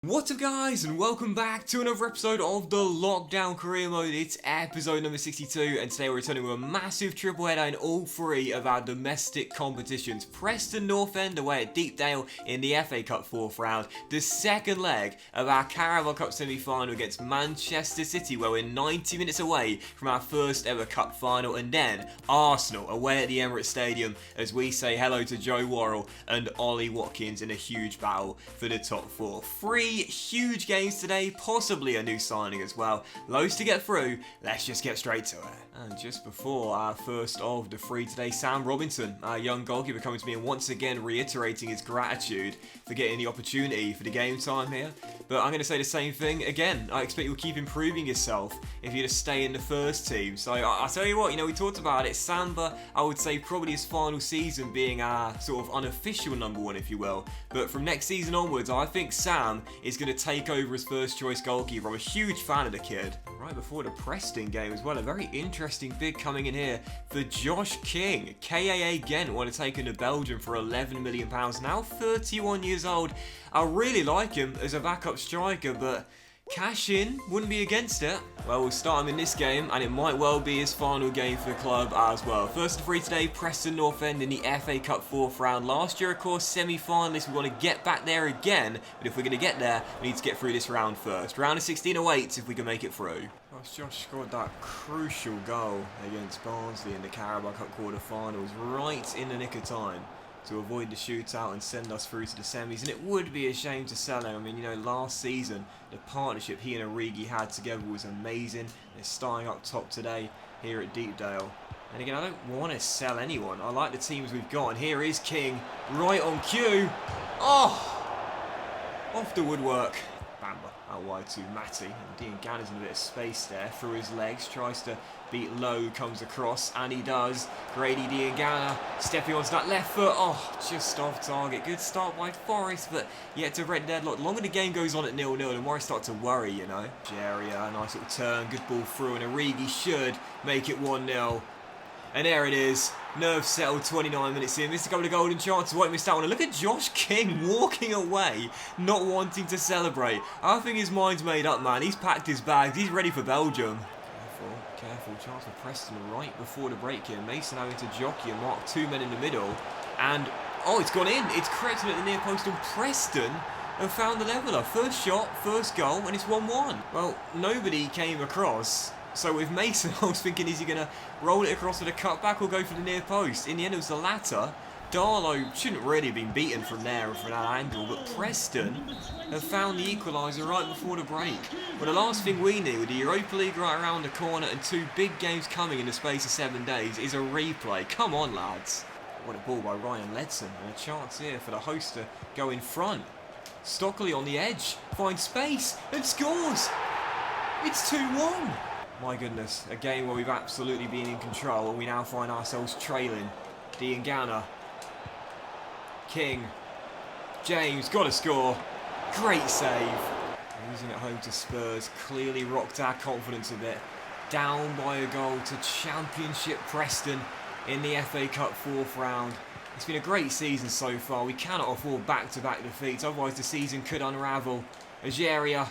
What's up guys, and welcome back to another episode of the Lockdown Career Mode. It's episode number 62, and today we're returning with a massive triple header in all three of our domestic competitions. Preston North End away at Deepdale in the FA Cup 4th round, the second leg of our Carabao Cup semi-final against Manchester City, where we're 90 minutes away from our first ever cup final, and then Arsenal away at the Emirates Stadium as we say hello to Joe Worrell and Ollie Watkins in a huge battle for the top four. Three huge games today, possibly a new signing as well. Loads to get through, let's just get straight to it. And just before our first of the three today, Sam Robinson, our young goalkeeper, coming to me and once again reiterating his gratitude for getting the opportunity for the game time here. But I'm going to say the same thing again. I expect you'll keep improving yourself if you're to stay in the first team. So I'll tell you what, we talked about it. Samba, I would say probably his final season being our sort of unofficial number one, if you will. But from next season onwards, I think Sam is going to take over as first choice goalkeeper. I'm a huge fan of the kid. Right before the Preston game as well, a very interesting bid coming in here for Josh King. KAA Ghent want to take him to Belgium for £11 million, now 31 years old. I really like him as a backup striker, but cash in, wouldn't be against it. Well, we'll start him in this game, and it might well be his final game for the club as well. First of three today, Preston North End in the FA Cup 4th round. Last year, of course, semi-finalists. We want to get back there again, but if we're going to get there, we need to get through this round first. Round of 16 awaits if we can make it through. Well, Josh scored that crucial goal against Barnsley in the Carabao Cup quarter-finals right in the nick of time to avoid the shootout and send us through to the semis. And it would be a shame to sell him. I mean, last season, the partnership he and Origi had together was amazing. They're starting up top today here at Deepdale. And again, I don't want to sell anyone. I like the teams we've got. And here is King, right on cue. Oh! Off the woodwork. Bamba out wide to Matty. And Diangana's in a bit of space there. Through his legs, tries to beat low, comes across, and he does. Grady Diangana stepping onto that left foot. Oh, just off target. Good start by Forest, but yet to red deadlock. The longer the game goes on at 0-0, the more I start to worry, Jaria, nice little turn, good ball through, and Origi should make it 1-0. And there it is. Nerves settled 29 minutes in. Missed a couple of golden chances. Won't miss that one. And look at Josh King walking away, not wanting to celebrate. I think his mind's made up, man. He's packed his bags. He's ready for Belgium. Careful. Chance for Preston right before the break here. Mason having to jockey and mark two men in the middle. And, oh, it's gone in. It's created at the near post, and Preston have found the leveller. First shot, first goal, and it's 1-1. Well, nobody came across. So with Mason, I was thinking, is he going to roll it across with a cutback or go for the near post? In the end, it was the latter. Darlow shouldn't really have been beaten from there and from that angle, but Preston have found the equaliser right before the break. Well, the last thing we need with the Europa League right around the corner and two big games coming in the space of 7 days is a replay. Come on, lads. What a ball by Ryan Ledson, and a chance here for the host to go in front. Stockley on the edge, finds space, and scores! It's 2-1! My goodness, a game where we've absolutely been in control, and we now find ourselves trailing. Diangana. King. James, got to score. Great save. Losing at home to Spurs clearly rocked our confidence a bit. Down by a goal to Championship Preston in the FA Cup 4th round. It's been a great season so far. We cannot afford back-to-back defeats, otherwise the season could unravel. Ageria.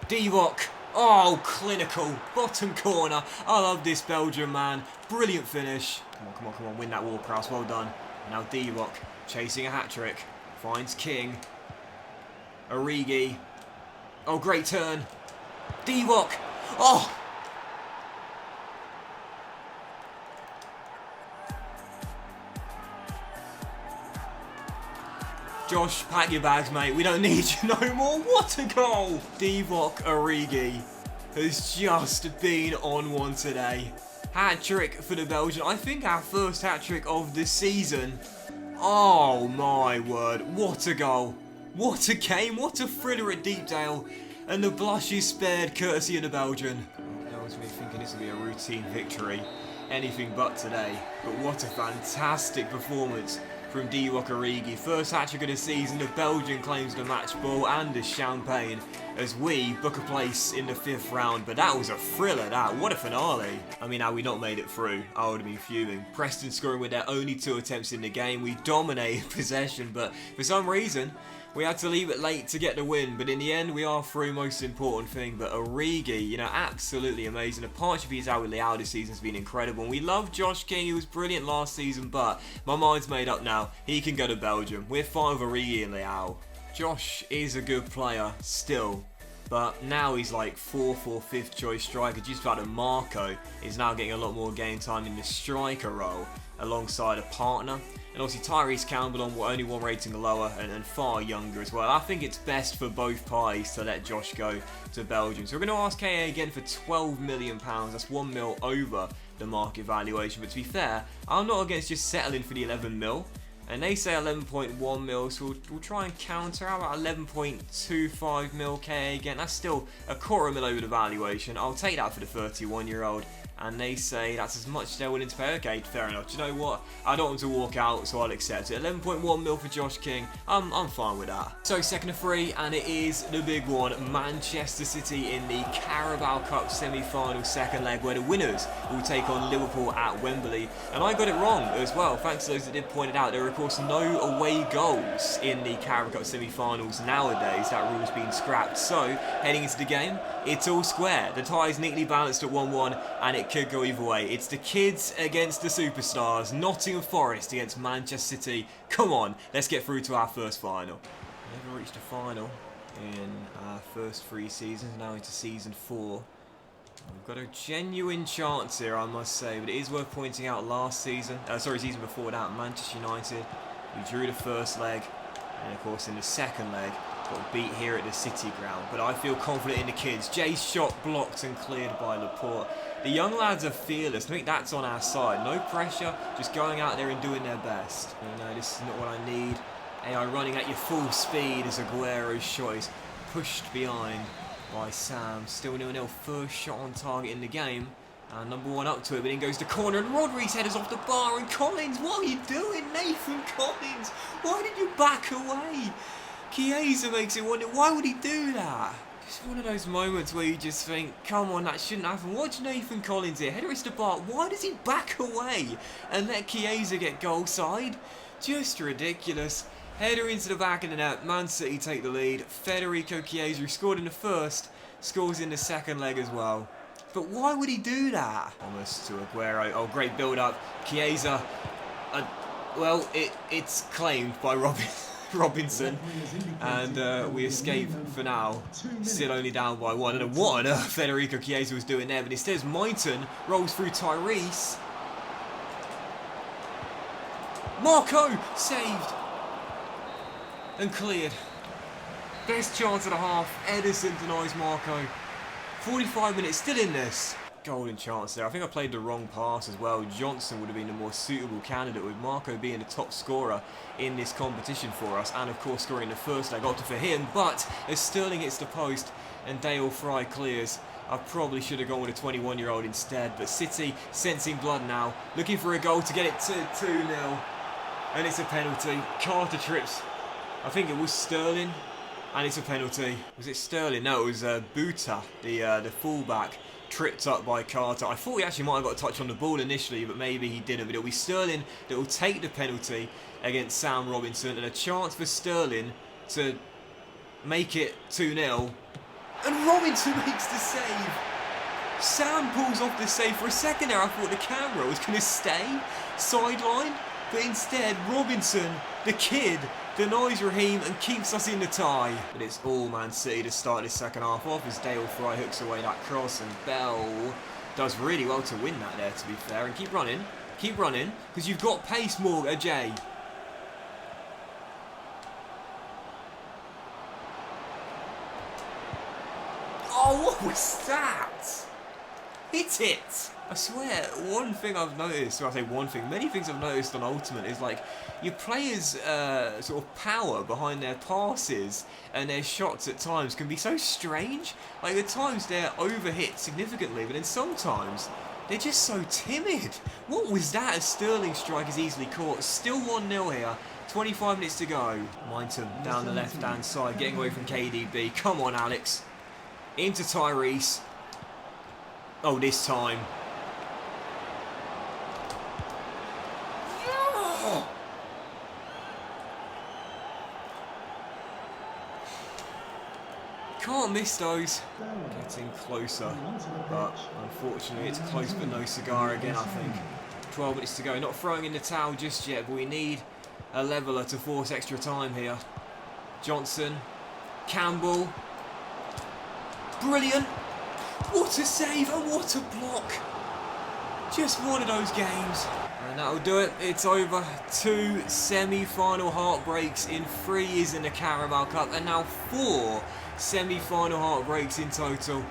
Divock. Oh, clinical. Bottom corner. I love this Belgian man. Brilliant finish. Come on. Win that Ward-Prowse. Well done. Now Divock chasing a hat-trick. Finds King. Origi. Oh, great turn. Divock. Oh! Josh, pack your bags, mate. We don't need you no more. What a goal! Divock Origi has just been on one today. Hat-trick for the Belgian. I think our first hat-trick of the season. Oh my word, what a goal. What a game, what a thriller at Deepdale. And the blush is spared courtesy of the Belgian. That was me thinking this would be a routine victory. Anything but today. But what a fantastic performance from Divock Origi. First hat-trick of the season, the Belgian claims the match ball and the champagne as we book a place in the 5th round. But that was a thriller, that. What a finale. I mean, had we not made it through, I would have been fuming. Preston scoring with their only 2 attempts in the game. We dominated possession, but for some reason, We had to leave it late to get the win, but in the end, we are through, most important thing. But Origi, you know, absolutely amazing. The partnership he's out with Leao this season has been incredible. And we love Josh King. He was brilliant last season, but my mind's made up now. He can go to Belgium. We're fine with Origi and Leao. Josh is a good player still, but now he's like 4th or 5th choice striker. Just about that Marco is now getting a lot more game time in the striker role alongside a partner. And obviously Tyrese Campbell on only one rating lower and far younger as well. I think it's best for both parties to let Josh go to Belgium. So we're going to ask KA again for £12 million. That's £1 mil over the market valuation. But to be fair, I'm not against just settling for the 11 mil. And they say 11.1 mil, so we'll try and counter. How about 11.25 mil KA again? That's still a quarter mil over the valuation. I'll take that for the 31-year-old. And they say that's as much as they're willing to pay. Okay, fair enough. Do you know what? I don't want to walk out, so I'll accept it. 11.1 mil for Josh King. I'm fine with that. So second of three, and it is the big one. Manchester City in the Carabao Cup semi-final second leg, where the winners will take on Liverpool at Wembley. And I got it wrong as well. Thanks to those that did point it out. There are of course no away goals in the Carabao Cup semi-finals nowadays. That rule's been scrapped. So heading into the game, it's all square. The tie is neatly balanced at 1-1, and it could go either way. It's the kids against the superstars. Nottingham Forest against Manchester City. Come on, let's get through to our first final. Never reached a final in our first 3 seasons, now into season 4. We've got a genuine chance here, I must say, but it is worth pointing out last season, season before that, Manchester United, we drew the first leg, and of course in the second leg, got beat here at the City ground. But I feel confident in the kids. Jay's shot blocked and cleared by Laporte. The young lads are fearless. I think that's on our side. No pressure, just going out there and doing their best. You know, this is not what I need. AI running at your full speed as Aguero's shot is pushed behind by Sam. Still 0-0, first shot on target in the game. And number one up to it, but in goes the corner, and Rodri's headers off the bar, and Collins, what are you doing, Nathan Collins? Why did you back away? Chiesa makes it wonder, why would he do that? It's one of those moments where you just think, come on, that shouldn't happen. Watch Nathan Collins here, header is the bar, why does he back away and let Chiesa get goal side? Just ridiculous. Header into the back of the net, Man City take the lead. Federico Chiesa, who scored in the first, scores in the second leg as well. But why would he do that? Almost to Aguero. Oh, great build-up. Chiesa. Well, it's claimed by Robinson. And we escape for now. Still only down by 1. I don't know what on earth Federico Chiesa was doing there. But instead, Mighton rolls through Tyrese. Marco saved. And cleared. Best chance of the half. Ederson denies Marco. 45 minutes, still in this. Golden chance there. I think I played the wrong pass as well. Johnson would have been the more suitable candidate, with Marco being the top scorer in this competition for us. And of course scoring the first leg opted for him. But as Sterling hits the post and Dale Fry clears, I probably should have gone with a 21-year-old instead. But City sensing blood now. Looking for a goal to get it to 2-0. And it's a penalty. Carter trips. I think it was Sterling. And it's a penalty. Was it Sterling? No, it was Buta, the fullback, tripped up by Carter. I thought he actually might have got a touch on the ball initially, but maybe he didn't. But it'll be Sterling that will take the penalty against Sam Robinson, and a chance for Sterling to make it 2-0. And Robinson makes the save. Sam pulls off the save. For a second there, I thought the camera was going to stay sidelined, but instead Robinson, the kid, denies Raheem and keeps us in the tie. But it's all Man City to start this second half off as Dale Fry hooks away that cross, and Bell does really well to win that there, to be fair. And keep running, because you've got pace, Jay. Oh, what was that? Hit it! I swear, one thing I've noticed, well, I say one thing, many things I've noticed on Ultimate is like your players' sort of power behind their passes and their shots at times can be so strange. Like at times they're overhit significantly, but then sometimes they're just so timid. What was that? A Sterling strike is easily caught. Still 1-0 here. 25 minutes to go. Mighton down the left-hand side, getting away from KDB. Come on, Alex. Into Tyrese. Oh, this time. Can't miss those. Getting closer, but unfortunately it's close but no cigar again, I think. 12 minutes to go. Not throwing in the towel just yet, but we need a leveller to force extra time here. Johnson, Campbell. Brilliant. What a save and what a block. Just one of those games. And that'll do it. It's over. 2 semi-final heartbreaks in 3 years in the Carabao Cup, and now 4 semi-final heartbreaks in total.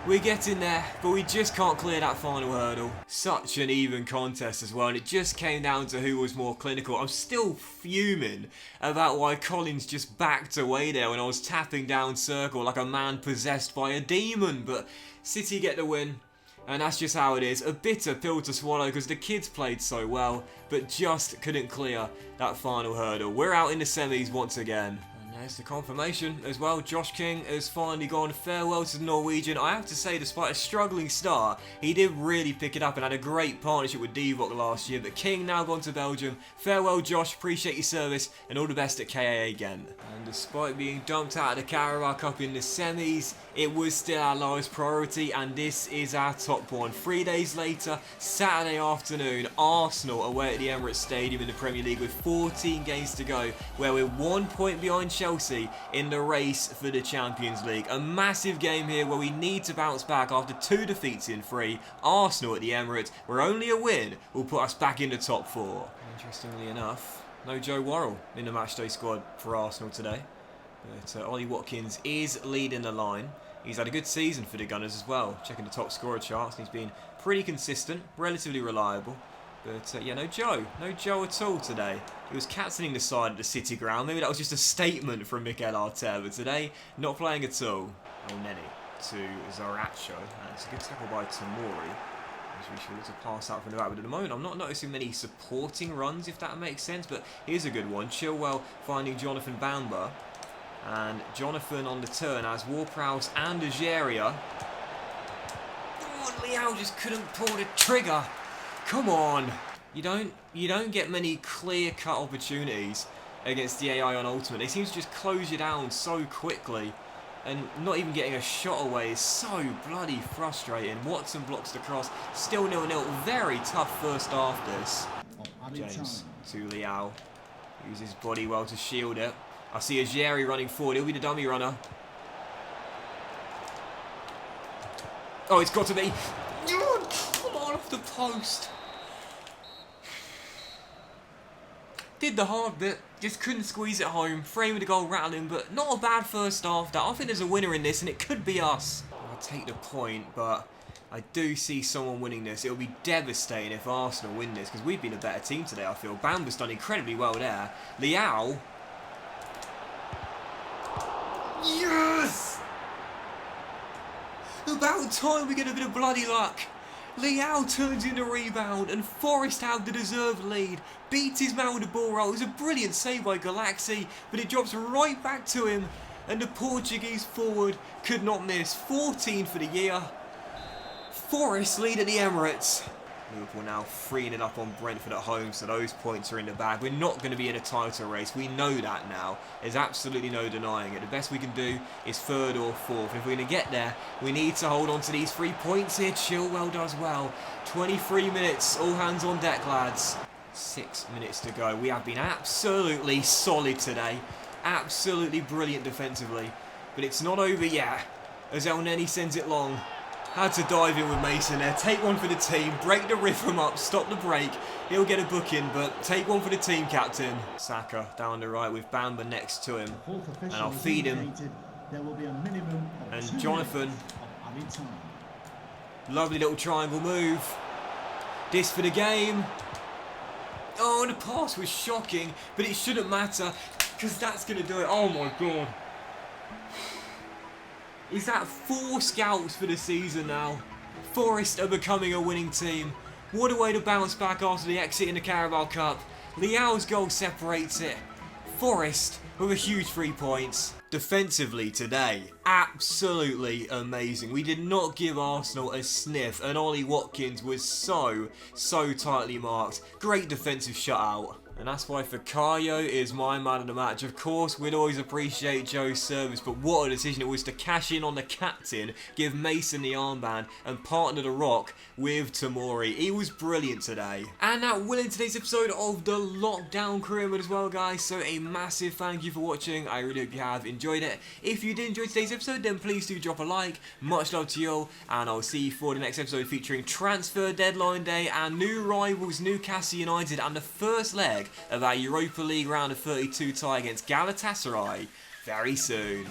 We're getting there, but we just can't clear that final hurdle. Such an even contest as well, and it just came down to who was more clinical. I'm still fuming about why Collins just backed away there when I was tapping down circle like a man possessed by a demon, but City get the win. And that's just how it is. A bitter pill to swallow because the kids played so well, but just couldn't clear that final hurdle. We're out in the semis once again. And there's the confirmation as well. Josh King has finally gone farewell to the Norwegian. I have to say, despite a struggling start, he did really pick it up and had a great partnership with Divock last year. But King now gone to Belgium. Farewell, Josh. Appreciate your service and all the best at KA again. And despite being dumped out of the Carabao Cup in the semis, it was still our lowest priority, and this is our top one. 3 days later, Saturday afternoon, Arsenal away at the Emirates Stadium in the Premier League with 14 games to go, where we're 1 point behind Chelsea in the race for the Champions League. A massive game here where we need to bounce back after 2 defeats in 3. Arsenal at the Emirates, where only a win will put us back in the top 4. Interestingly enough, no Joe Worrell in the matchday squad for Arsenal today. But Ollie Watkins is leading the line. He's had a good season for the Gunners as well. Checking the top scorer charts, and he's been pretty consistent, relatively reliable. But yeah, no Joe at all today. He was captaining the side at the City ground. Maybe that was just a statement from Mikel Arteta. But today, not playing at all. El Neni to Zaracho. And it's a good tackle by Tamori. As we should look to pass out from the back. But at the moment, I'm not noticing many supporting runs, if that makes sense. But here's a good one. Chilwell finding Jonathan Bamba. And Jonathan on the turn as Ward-Prowse and Ageria. Oh, Leao just couldn't pull the trigger. Come on. You don't get many clear-cut opportunities against the AI on Ultimate. They seem to just close you down so quickly. And not even getting a shot away is so bloody frustrating. Watson blocks the cross. Still 0-0. Very tough first half this. James to Leao. Uses his body well to shield it. I see Ageria running forward. He'll be the dummy runner. Oh, it's got to be. Come on, off the post. Did the hard bit. Just couldn't squeeze it home. Frame of the goal rattling, but not a bad first half. I think there's a winner in this, and it could be us. I'll take the point, but I do see someone winning this. It'll be devastating if Arsenal win this, because we've been a better team today, I feel. Bamba's done incredibly well there. Leao. Yes! About time we get a bit of bloody luck. Leao turns in the rebound and Forrest have the deserved lead. Beats his man with the ball roll. It was a brilliant save by Galaxy, but it drops right back to him and the Portuguese forward could not miss. 14 for the year. Forrest lead at the Emirates. Liverpool now freeing it up on Brentford at home, so those points are in the bag. We're not going to be in a title race. We know that now. There's absolutely no denying it. The best we can do is 3rd or 4th. If we're going to get there, we need to hold on to these 3 points here. Chilwell does well. 23 minutes, all hands on deck, lads. 6 minutes to go. We have been absolutely solid today. Absolutely brilliant defensively. But it's not over yet, as El Neni sends it long. Had to dive in with Mason there. Take one for the team. Break the rhythm up. Stop the break. He'll get a booking, but take one for the team, captain. Saka down the right with Bamba next to him. And I'll feed him. And Jonathan. Lovely little triangle move. This for the game. Oh, and the pass was shocking, but it shouldn't matter, because that's going to do it. Oh my god. Is that 4 scouts for the season now? Forest are becoming a winning team. What a way to bounce back after the exit in the Carabao Cup. Leao's goal separates it. Forest with a huge 3 points. Defensively today, absolutely amazing. We did not give Arsenal a sniff, and Ollie Watkins was so tightly marked. Great defensive shutout. And that's why Fikayo is my man of the match. Of course, we'd always appreciate Joe's service, but what a decision it was to cash in on the captain, give Mason the armband, and partner the Rock with Tamori. He was brilliant today. And that will end today's episode of the Lockdown Career Mode as well, guys. So a massive thank you for watching. I really hope you have enjoyed it. If you did enjoy today's episode, then please do drop a like. Much love to you all, and I'll see you for the next episode featuring Transfer Deadline Day and new rivals Newcastle United and the first leg of our Europa League round of 32 tie against Galatasaray very soon.